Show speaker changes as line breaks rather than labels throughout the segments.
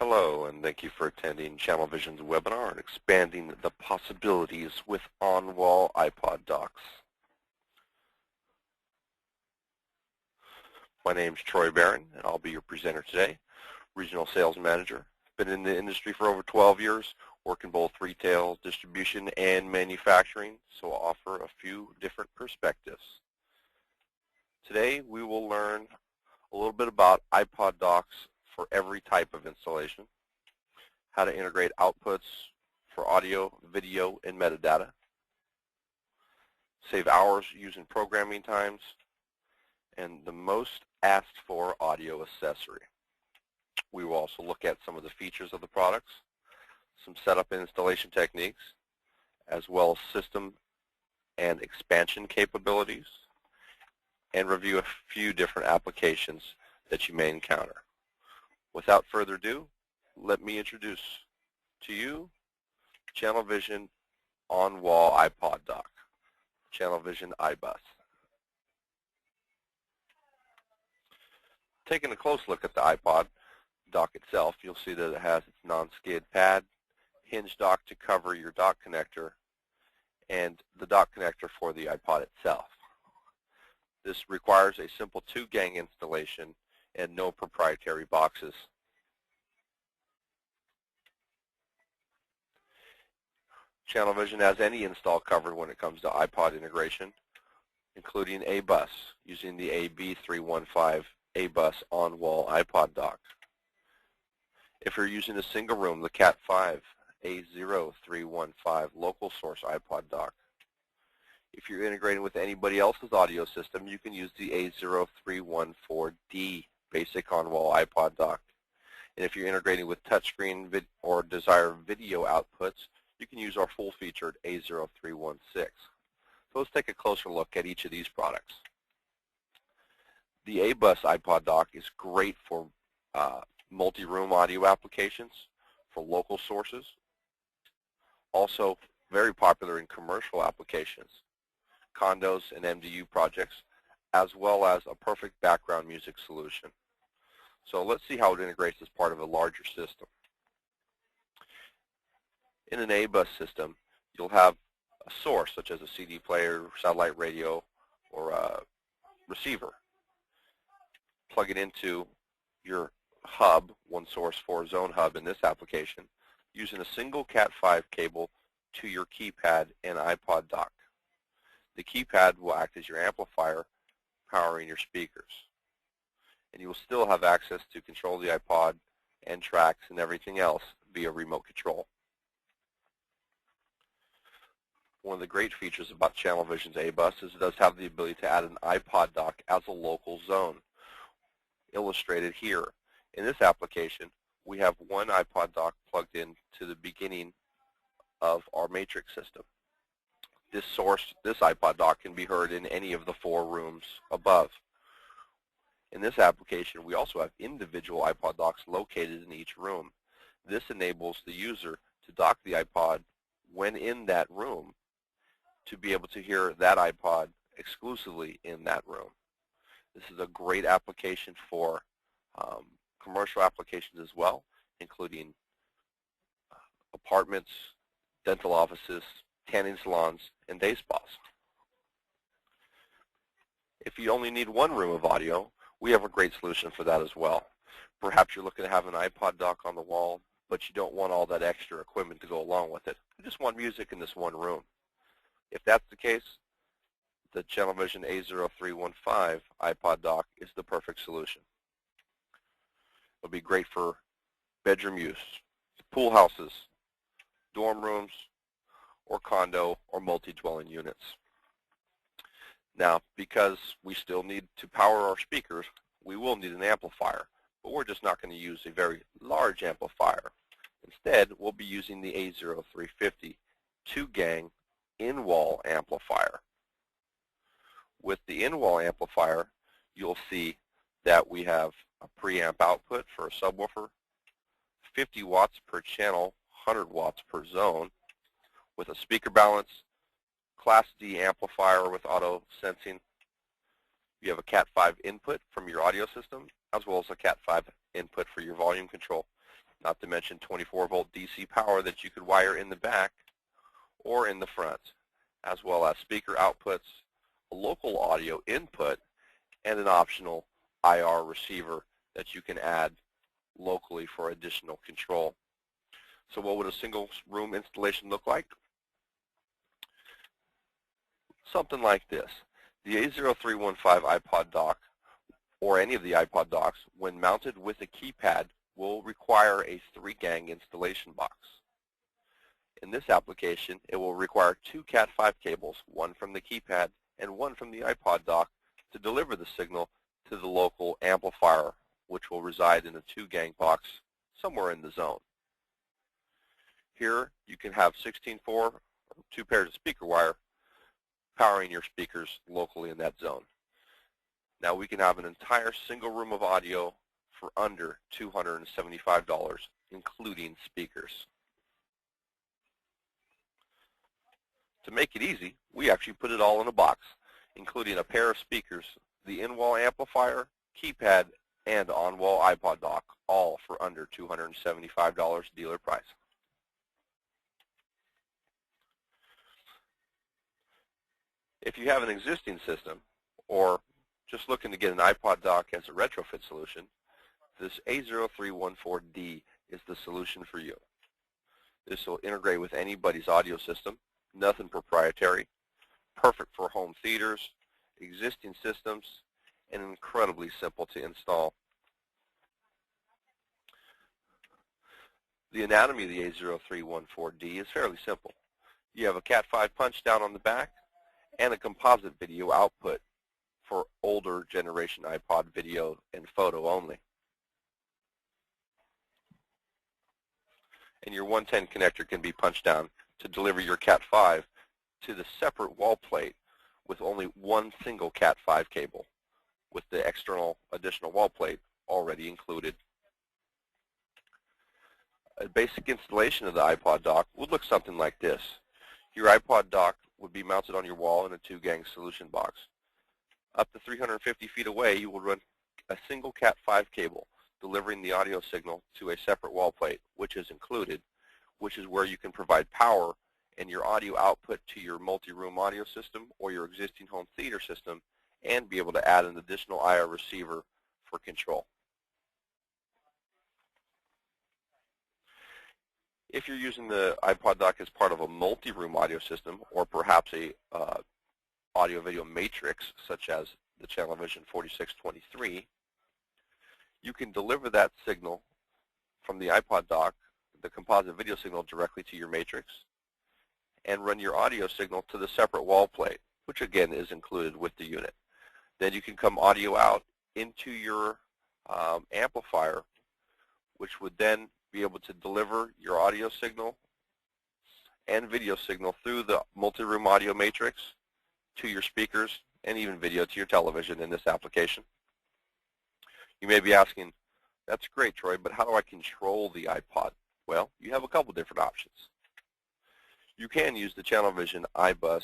Hello, and thank you for attending Channel Vision's webinar on expanding the possibilities with on-wall iPod docks. My name is Troy Barron, and I'll be your presenter today, Regional Sales Manager. Been in the industry for over 12 years, working both retail, distribution, and manufacturing, so I'll offer a few different perspectives. Today, we will learn a little bit about iPod docks for every type of installation, how to integrate outputs for audio, video, and metadata, save hours using programming times, and the most asked for audio accessory. We will also look at some of the features of the products, some setup and installation techniques, as well as system and expansion capabilities, and review a few different applications that you may encounter. Without further ado, let me introduce to you Channel Vision on-wall iPod dock, Channel Vision iBus. Taking a close look at the iPod dock itself, you'll see that it has its non-skid pad, hinge dock to cover your dock connector, and the dock connector for the iPod itself. This requires a simple 2-gang installation and no proprietary boxes. Channel Vision has any install covered when it comes to iPod integration, including a bus using the AB315 A-Bus on-wall iPod dock. If you're using a single room, the Cat5 A0315 local source iPod dock. If you're integrating with anybody else's audio system, you can use the A0314D basic on-wall iPod dock. And if you're integrating with touchscreen or desired video outputs, you can use our full-featured A0316. So let's take a closer look at each of these products. The A-Bus iPod dock is great for multi-room audio applications, for local sources. Also very popular in commercial applications, condos and MDU projects, as well as a perfect background music solution. So let's see how it integrates as part of a larger system. In an A-Bus system, you'll have a source such as a CD player, satellite radio, or a receiver. Plug it into your hub, one source for zone hub in this application, using a single Cat5 cable to your keypad and iPod dock. The keypad will act as your amplifier, powering your speakers. And you will still have access to control the iPod and tracks and everything else via remote control. One of the great features about Channel Vision's A-Bus is it does have the ability to add an iPod dock as a local zone, illustrated here. In this application, we have one iPod dock plugged in to the beginning of our matrix system. This iPod dock can be heard in any of the 4 rooms above. In this application, we also have individual iPod docks located in each room. This enables the user to dock the iPod when in that room to be able to hear that iPod exclusively in that room. This is a great application for commercial applications as well, including apartments, dental offices, tanning salons, and day spas. If you only need one room of audio, we have a great solution for that as well. Perhaps you're looking to have an iPod dock on the wall, but you don't want all that extra equipment to go along with it. You just want music in this one room. If that's the case, the Channel Vision A0315 iPod dock is the perfect solution. It'll be great for bedroom use, pool houses, dorm rooms, or condo or multi-dwelling units. Now, because we still need to power our speakers, we will need an amplifier, but we're just not going to use a very large amplifier. Instead, we'll be using the A0350 2-gang in-wall amplifier. With the in-wall amplifier, you'll see that we have a preamp output for a subwoofer, 50 watts per channel, 100 watts per zone, with a speaker balance, Class D amplifier with auto sensing. You have a Cat5 input from your audio system, as well as a Cat5 input for your volume control. not to mention 24-volt DC power that you could wire in the back or in the front, as well as speaker outputs, a local audio input, and an optional IR receiver that you can add locally for additional control. So what would a single room installation look like? Something like this. The A0315 iPod dock, or any of the iPod docks, when mounted with a keypad, will require a 3-gang installation box. In this application, it will require 2 Cat5 cables, one from the keypad and one from the iPod dock, to deliver the signal to the local amplifier, which will reside in a 2-gang box somewhere in the zone. Here, you can have 16.4 or 2 pairs of speaker wire powering your speakers locally in that zone. Now we can have an entire single room of audio for under $275, including speakers. To make it easy, we actually put it all in a box, including a pair of speakers, the in-wall amplifier, keypad, and on-wall iPod dock, all for under $275 dealer price. If you have an existing system, or just looking to get an iPod dock as a retrofit solution, this A0314D is the solution for you. This will integrate with anybody's audio system, nothing proprietary, perfect for home theaters, existing systems, and incredibly simple to install. The anatomy of the A0314D is fairly simple. You have a Cat5 punch down on the back and a composite video output for older generation iPod video and photo only. And your 110 connector can be punched down to deliver your Cat5 to the separate wall plate with only one single Cat5 cable, with the external additional wall plate already included. A basic installation of the iPod dock would look something like this. Your iPod dock would be mounted on your wall in a 2-gang solution box. Up to 350 feet away, you will run a single Cat5 cable delivering the audio signal to a separate wall plate, which is included, which is where you can provide power and your audio output to your multi-room audio system or your existing home theater system, and be able to add an additional IR receiver for control. If you're using the iPod dock as part of a multi-room audio system, or perhaps a audio-video matrix, such as the Channel Vision 4623, you can deliver that signal from the iPod dock, the composite video signal, directly to your matrix, and run your audio signal to the separate wall plate, which again is included with the unit. Then you can come audio out into your amplifier, which would then be able to deliver your audio signal and video signal through the multi-room audio matrix to your speakers, and even video to your television in this application. You may be asking, that's great, Troy, but how do I control the iPod? Well, you have a couple different options. You can use the Channel Vision iBus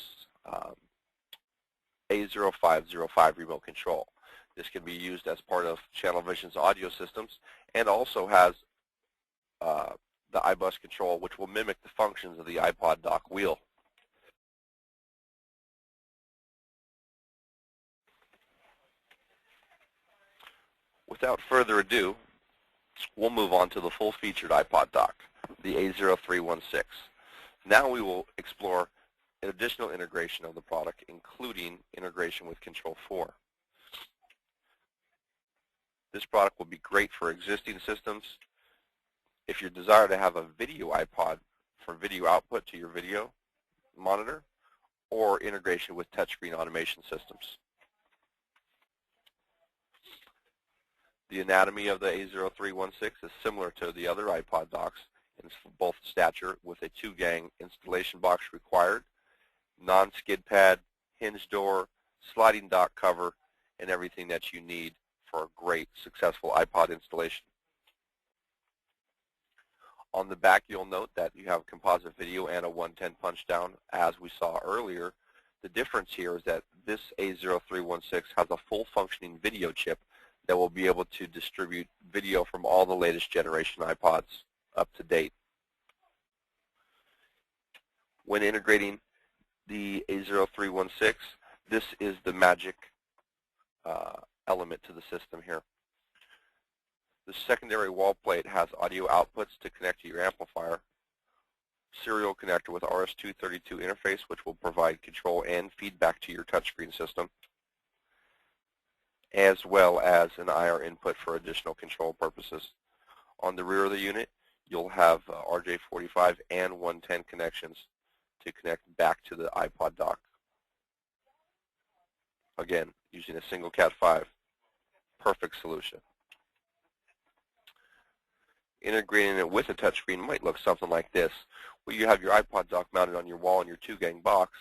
A0505 remote control. This can be used as part of Channel Vision's audio systems, and also has the iBus control, which will mimic the functions of the iPod dock wheel. Without further ado, we'll move on to the full-featured iPod dock, the A0316. Now we will explore an additional integration of the product, including integration with Control 4. This product will be great for existing systems. If you desire to have a video iPod for video output to your video monitor, or integration with touchscreen automation systems. The anatomy of the A0316 is similar to the other iPod docks, and it's for both stature with a 2-gang installation box required, non-skid pad, hinge door, sliding dock cover, and everything that you need for a great, successful iPod installation. On the back, you'll note that you have composite video and a 110 punch down, as we saw earlier. The difference here is that this A0316 has a full functioning video chip that will be able to distribute video from all the latest generation iPods. up to date. When integrating the A0316, this is the magic element to the system here. The secondary wall plate has audio outputs to connect to your amplifier, serial connector with RS-232 interface, which will provide control and feedback to your touchscreen system, as well as an IR input for additional control purposes. On the rear of the unit, you'll have RJ45 and 110 connections to connect back to the iPod dock. Again, using a single Cat5, perfect solution. Integrating it with a touchscreen might look something like this, where you have your iPod dock mounted on your wall in your 2-gang box.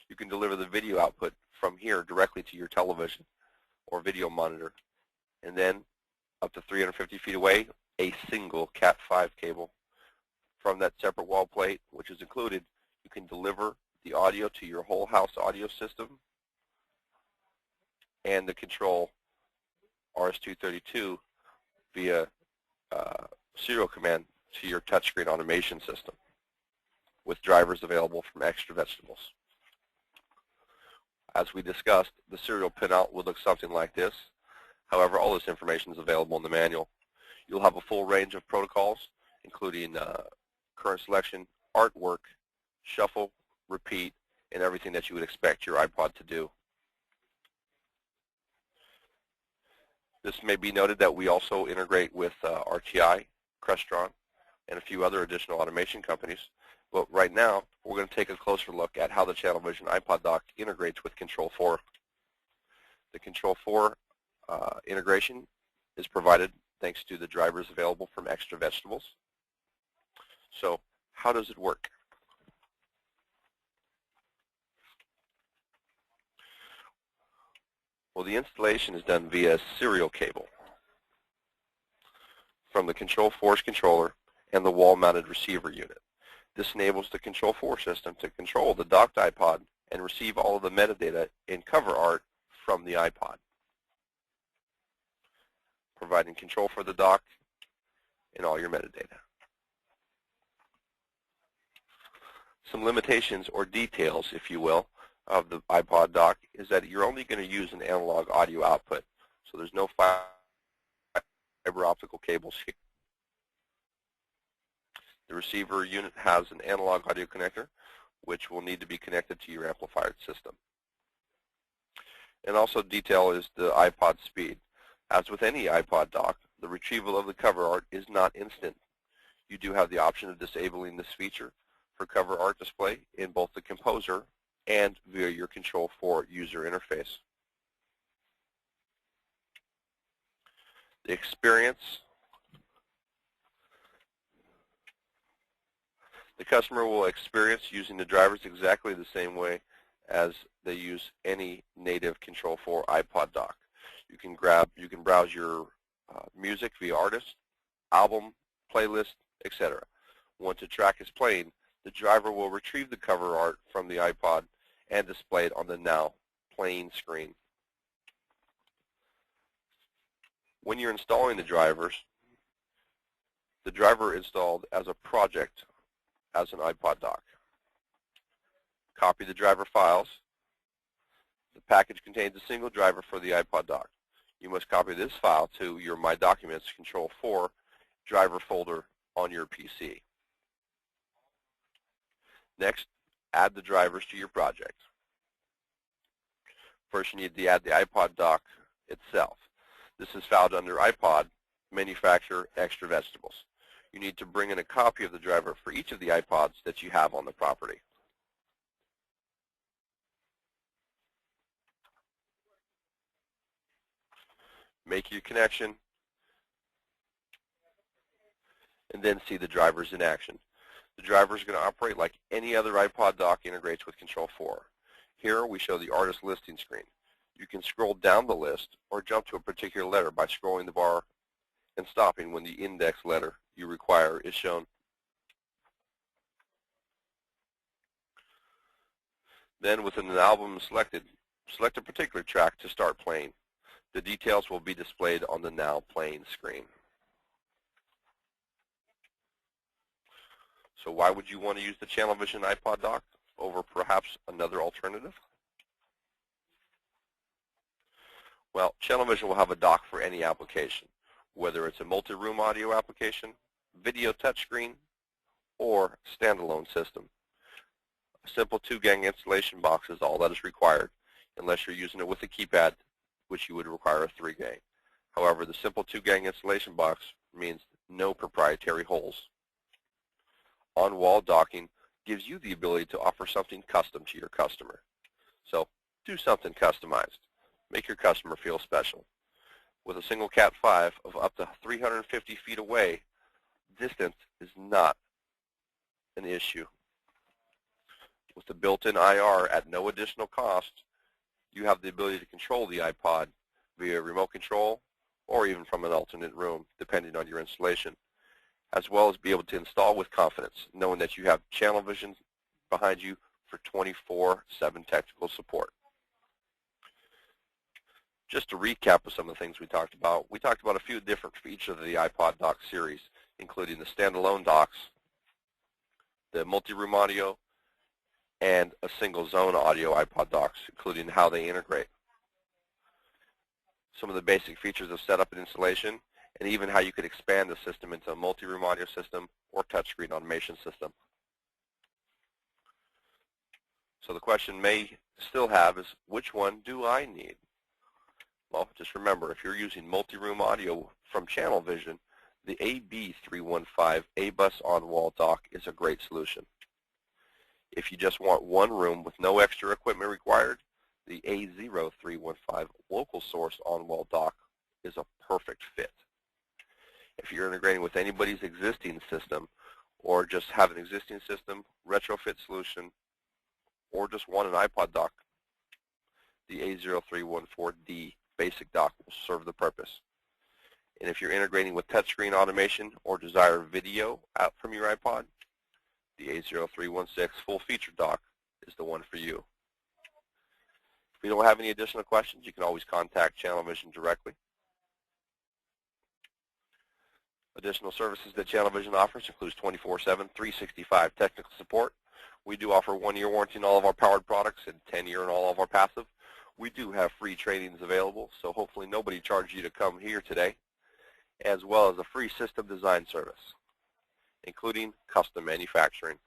You can deliver the video output from here directly to your television or video monitor, and then up to 350 feet away, a single Cat5 cable. From that separate wall plate, which is included, you can deliver the audio to your whole house audio system and the control RS-232 via serial command to your touchscreen automation system, with drivers available from Extra Vegetables. As we discussed, the serial pinout will look something like this. However, all this information is available in the manual. You'll have a full range of protocols, including current selection, artwork, shuffle, repeat, and everything that you would expect your iPod to do. This may be noted that we also integrate with RTI, Crestron, and a few other additional automation companies. But right now, we're going to take a closer look at how the Channel Vision iPod dock integrates with Control4. The Control4 integration is provided thanks to the drivers available from Extra Vegetables. So how does it work? Well, the installation is done via serial cable from the Control4's controller and the wall-mounted receiver unit. This enables the Control4 system to control the docked iPod and receive all of the metadata and cover art from the iPod, providing control for the dock and all your metadata. Some limitations or details, if you will, of the iPod dock is that you're only going to use an analog audio output. So there's no fiber optical cables here. The receiver unit has an analog audio connector, which will need to be connected to your amplifier system. And also detail is the iPod speed. As with any iPod dock, the retrieval of the cover art is not instant. You do have the option of disabling this feature for cover art display in both the composer and via your Control4 user interface. The experience, the customer will experience using the drivers exactly the same way as they use any native Control4 iPod dock. You can browse your music via artist, album, playlist, etc. Once a track is playing, the driver will retrieve the cover art from the iPod and display it on the now playing screen. When you're installing the driver installed as a project as an iPod dock. Copy the driver files. The package contains a single driver for the iPod dock. You must copy this file to your My Documents Control4 driver folder on your PC. Next, add the drivers to your project. First, you need to add the iPod dock itself. This is found under iPod, Manufacturer, Extra Vegetables. You need to bring in a copy of the driver for each of the iPods that you have on the property. Make your connection, and then see the drivers in action. The driver is going to operate like any other iPod dock integrates with Control4. Here we show the artist listing screen. You can scroll down the list or jump to a particular letter by scrolling the bar and stopping when the index letter you require is shown. Then within an album selected, select a particular track to start playing. The details will be displayed on the now playing screen. So why would you want to use the Channel Vision iPod dock over perhaps another alternative? Well, Channel Vision will have a dock for any application, whether it's a multi-room audio application, video touchscreen, or standalone system. A simple 2-gang installation box is all that is required, unless you're using it with a keypad, which you would require a 3-gang. However, the simple 2-gang installation box means no proprietary holes. On-wall docking gives you the ability to offer something custom to your customer. So do something customized. Make your customer feel special. With a single Cat 5 of up to 350 feet away, distance is not an issue. With the built-in IR at no additional cost, you have the ability to control the iPod via remote control or even from an alternate room, depending on your installation, as well as be able to install with confidence, knowing that you have Channel Vision behind you for 24/7 technical support. Just to recap of some of the things we talked about a few different features of the iPod dock series, including the standalone docks, the multi-room audio, and a single zone audio iPod docks, including how they integrate. Some of the basic features of setup and installation, and even how you could expand the system into a multi-room audio system or touchscreen automation system. So the question may still have is, which one do I need? Well, just remember, if you're using multi-room audio from Channel Vision, the AB315 A-Bus on-wall dock is a great solution. If you just want one room with no extra equipment required, the A0315 local source on-wall dock is a perfect fit. If you're integrating with anybody's existing system, or just have an existing system, retrofit solution, or just want an iPod dock, the A0314D basic dock will serve the purpose. And if you're integrating with touchscreen automation or desire video out from your iPod, the A0316 full-feature dock is the one for you. If you don't have any additional questions, you can always contact Channel Vision directly. Additional services that Channel Vision offers includes 24/7, 365 technical support. We do offer 1-year warranty on all of our powered products and 10-year on all of our passive. We do have free trainings available, so hopefully nobody charged you to come here today, as well as a free system design service, including custom manufacturing.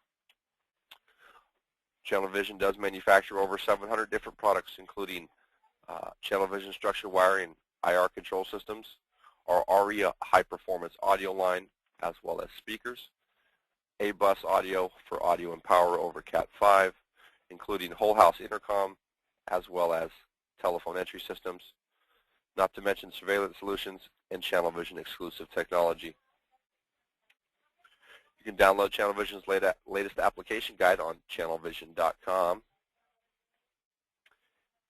Channel Vision does manufacture over 700 different products, including Channel Vision structured wiring, IR control systems, our ARIA high-performance audio line, as well as speakers, A-Bus audio for audio and power over Cat 5, including whole house intercom, as well as telephone entry systems, not to mention surveillance solutions and Channel Vision exclusive technology. You can download Channel Vision's latest application guide on channelvision.com,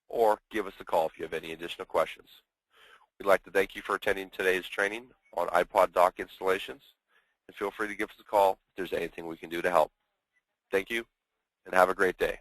or give us a call if you have any additional questions. We'd like to thank you for attending today's training on iPod dock installations, and feel free to give us a call if there's anything we can do to help. Thank you, and have a great day.